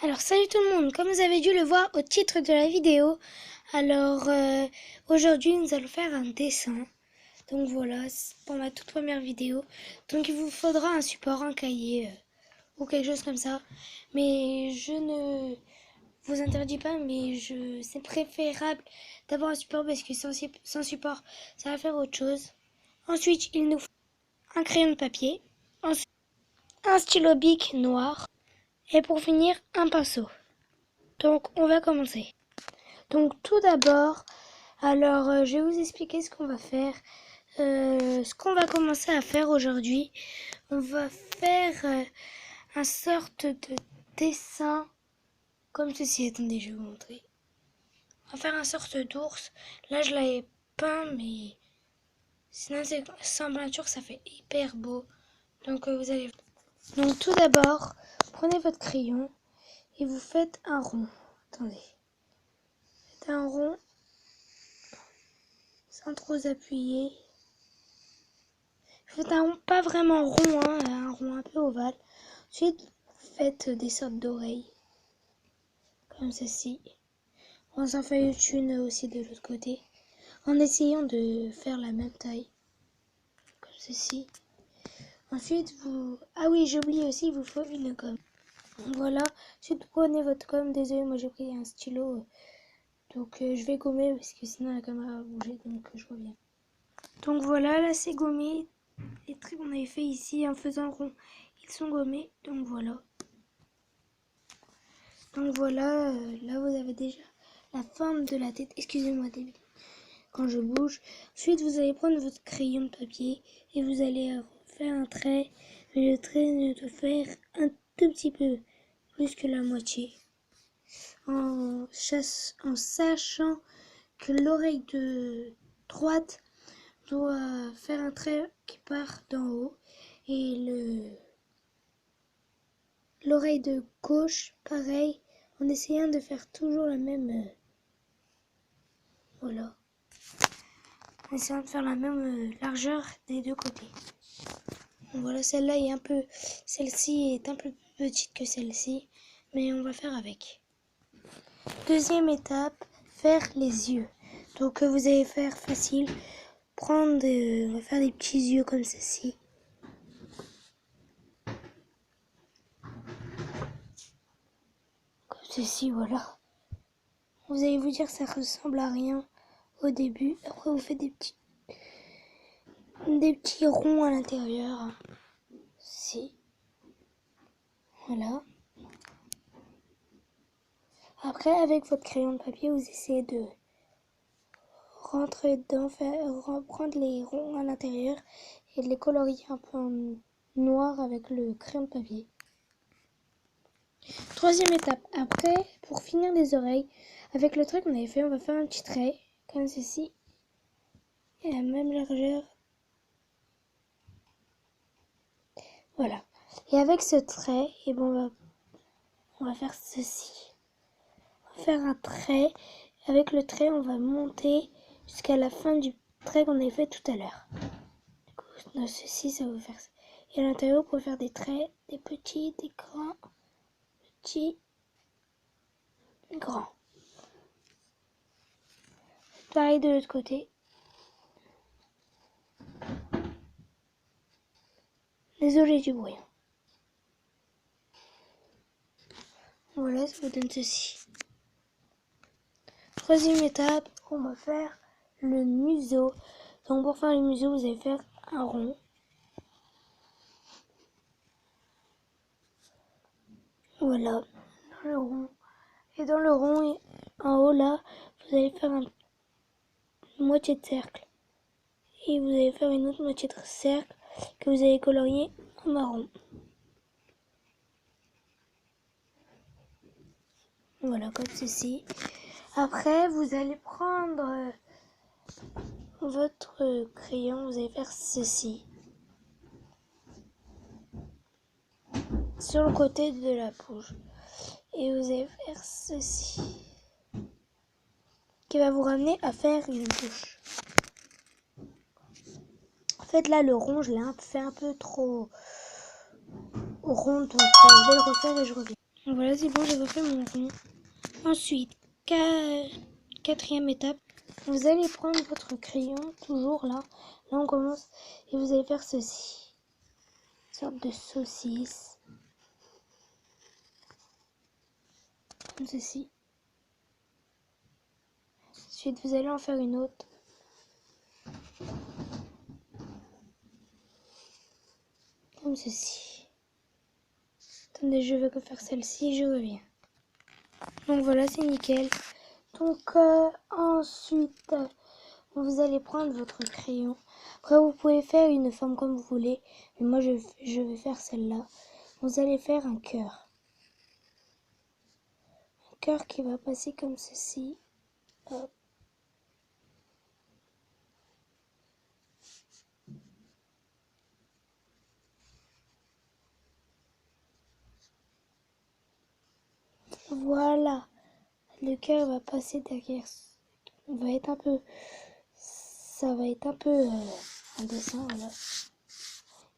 Alors salut tout le monde, comme vous avez dû le voir au titre de la vidéo, aujourd'hui nous allons faire un dessin. Donc voilà, c'est pour ma toute première vidéo. Donc il vous faudra un support, un cahier ou quelque chose comme ça. Mais je ne vous interdis pas, mais c'est préférable d'avoir un support parce que sans support ça va faire autre chose. Ensuite il nous faut un crayon de papier, ensuite un stylo bic noir et pour finir un pinceau. Donc on va commencer. Donc tout d'abord, je vais vous expliquer ce qu'on va faire. Ce qu'on va commencer à faire aujourd'hui, on va faire un sorte de dessin comme ceci. Attendez, je vais vous montrer. On va faire un sorte d'ours. Là, je l'avais peint, mais sinon, sans peinture, ça fait hyper beau. Donc, vous allez. Donc, tout d'abord, prenez votre crayon et vous faites un rond. Attendez. Faites un rond sans trop appuyer. Faites un rond, pas vraiment rond, hein, un rond un peu ovale. Ensuite, faites des sortes d'oreilles, comme ceci. On s'en fait une aussi de l'autre côté, en essayant de faire la même taille, comme ceci. Ensuite, ah oui, j'ai oublié aussi, il vous faut une gomme. Voilà, ensuite prenez votre gomme. Désolé, moi j'ai pris un stylo, donc je vais gommer parce que sinon la caméra va bouger, donc je reviens. Donc voilà, là c'est gommé. Les traits qu'on avait fait ici en faisant le rond, ils sont gommés, donc voilà. Donc voilà, là vous avez déjà la forme de la tête. Excusez-moi quand je bouge. Ensuite vous allez prendre votre crayon de papier et vous allez faire un trait. Mais le trait ne doit faire un tout petit peu plus que la moitié. En sachant que l'oreille de droite doit faire un trait qui part d'en haut et l'oreille de gauche pareil, en essayant de faire toujours la même voilà, en essayant de faire la même largeur des deux côtés. Donc voilà, celle-ci est un peu plus petite que celle-ci, mais on va faire avec. Deuxième étape, faire les yeux. Donc vous allez faire facile, on va faire des petits yeux comme ceci. Comme ceci, voilà. Vous allez vous dire que ça ressemble à rien au début. Après vous faites des petits ronds à l'intérieur. Si. Voilà. Après, avec votre crayon de papier, vous essayez de rentrer dedans, prendre les ronds à l'intérieur et de les colorier un peu en noir avec le crayon de papier. Troisième étape. Après, pour finir les oreilles, avec le trait qu'on avait fait, on va faire un petit trait, comme ceci, et la même largeur. Voilà. Et avec ce trait, et bon, on va faire ceci. On va faire un trait. Avec le trait, on va monter jusqu'à la fin du trait qu'on avait fait tout à l'heure. Du coup, ceci, ça va faire ça. Et à l'intérieur, on peut faire des traits, des petits, des grands, petits, grands. Pareil de l'autre côté. Désolé du bruit. Voilà, ça vous donne ceci. Troisième étape, on va faire le museau. Donc pour faire le museau, vous allez faire un rond. Voilà, dans le rond. Et dans le rond, en haut là, vous allez faire une moitié de cercle. Et vous allez faire une autre moitié de cercle que vous allez colorier en marron. Voilà, comme ceci. Après, vous allez prendre votre crayon, vous allez faire ceci. Sur le côté de la bouche. Et vous allez faire ceci. Qui va vous ramener à faire une bouche. En fait, là, le rond, je l'ai fait un peu trop rond. Donc, je vais le refaire et je reviens. Voilà, c'est bon, j'ai refait mon rond. Ensuite, quatrième étape, vous allez prendre votre crayon, toujours là. Là, on commence et vous allez faire ceci. Une sorte de saucisse. Comme ceci. Ensuite, vous allez en faire une autre. Comme ceci. Attendez, je vais refaire celle-ci, je reviens. Donc voilà, c'est nickel. Donc ensuite, vous allez prendre votre crayon. Après, vous pouvez faire une forme comme vous voulez. Mais moi, je vais faire celle-là. Vous allez faire un cœur. Un cœur qui va passer comme ceci. Hop. Voilà. Le cœur va passer derrière. Va être un peu... Ça va être un peu un dessin, voilà.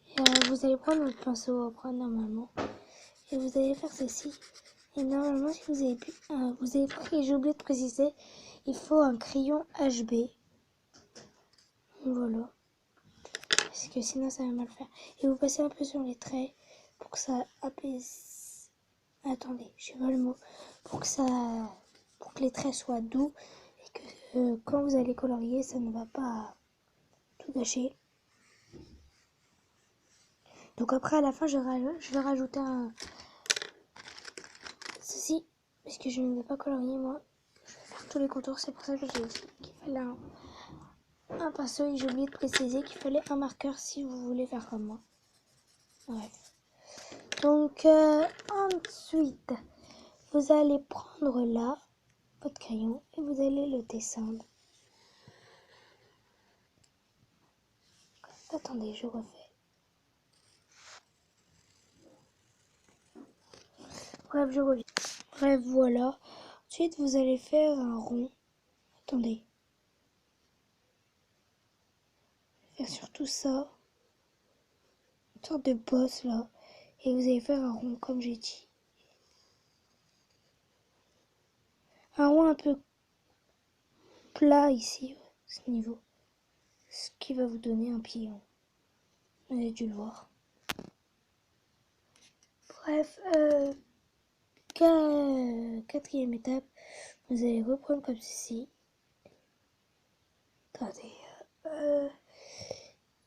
Et, vous allez prendre votre pinceau après, normalement. Et vous allez faire ceci. Et normalement, si vous avez pris, j'ai oublié de préciser, il faut un crayon HB. Voilà. Parce que sinon, ça va mal faire. Et vous passez un peu sur les traits pour que ça apaise. Attendez, je sais pas le mot. Pour que les traits soient doux et que quand vous allez colorier, ça ne va pas tout gâcher. Donc après, à la fin, je vais rajouter ceci. Parce que je ne vais pas colorier, moi. Je vais faire tous les contours. C'est pour ça que j'ai dit qu'il fallait un pinceau. Et j'ai oublié de préciser qu'il fallait un marqueur si vous voulez faire comme moi. Bref. Donc ensuite, vous allez prendre là votre crayon et vous allez le descendre. Attendez, je refais. Bref, je reviens. Bref, voilà. Ensuite, vous allez faire un rond. Attendez. Faire surtout ça. Une sorte de bosse là. Et vous allez faire un rond comme j'ai dit. Un rond un peu plat ici, ce niveau. Ce qui va vous donner un pilon. Vous avez dû le voir. Bref, quatrième étape, vous allez reprendre comme ceci. Attendez.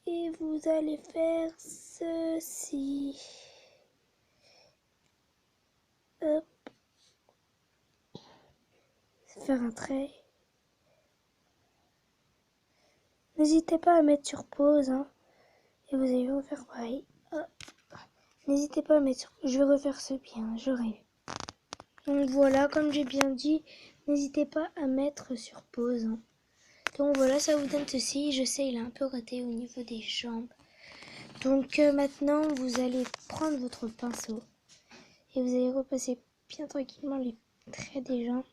Et vous allez faire ceci. Hop. Faire un trait. N'hésitez pas à mettre sur pause. Hein, et vous allez refaire pareil. N'hésitez pas à mettre sur pause. Je vais refaire ce bien. Je rêve. Donc voilà, comme j'ai bien dit, n'hésitez pas à mettre sur pause. Hein. Donc voilà, ça vous donne ceci. Je sais, il est un peu raté au niveau des jambes. Donc maintenant, vous allez prendre votre pinceau et vous allez repasser bien tranquillement les traits des jambes.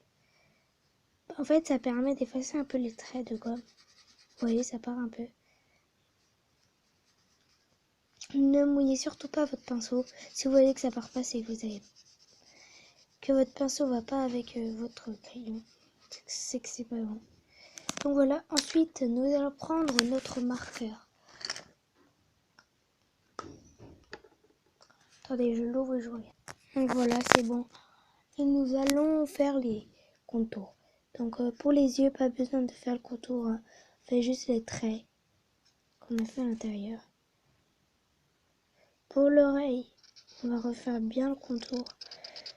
En fait, ça permet d'effacer un peu les traits de gomme. Vous voyez, ça part un peu. Ne mouillez surtout pas votre pinceau. Si vous voyez que ça part pas, c'est que votre pinceau va pas avec votre crayon. C'est que c'est pas bon. Donc voilà, ensuite, nous allons prendre notre marqueur. Attendez, je l'ouvre et je reviens. Donc voilà, c'est bon. Et nous allons faire les contours. Donc pour les yeux, pas besoin de faire le contour. Hein. On fait juste les traits qu'on a fait à l'intérieur. Pour l'oreille, on va refaire bien le contour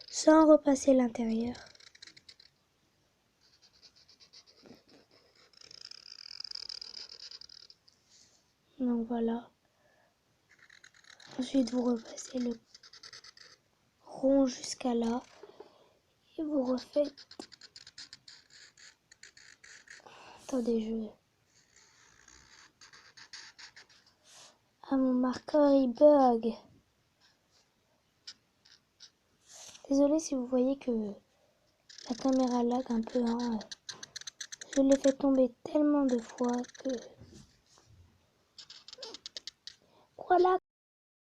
sans repasser l'intérieur. Donc voilà. Ensuite, vous repassez le rond jusqu'à là. Et vous refaites... Attendez, Ah, mon marqueur, il bug. Désolée si vous voyez que la caméra lag un peu. Hein. Je l'ai fait tomber tellement de fois que... Voilà,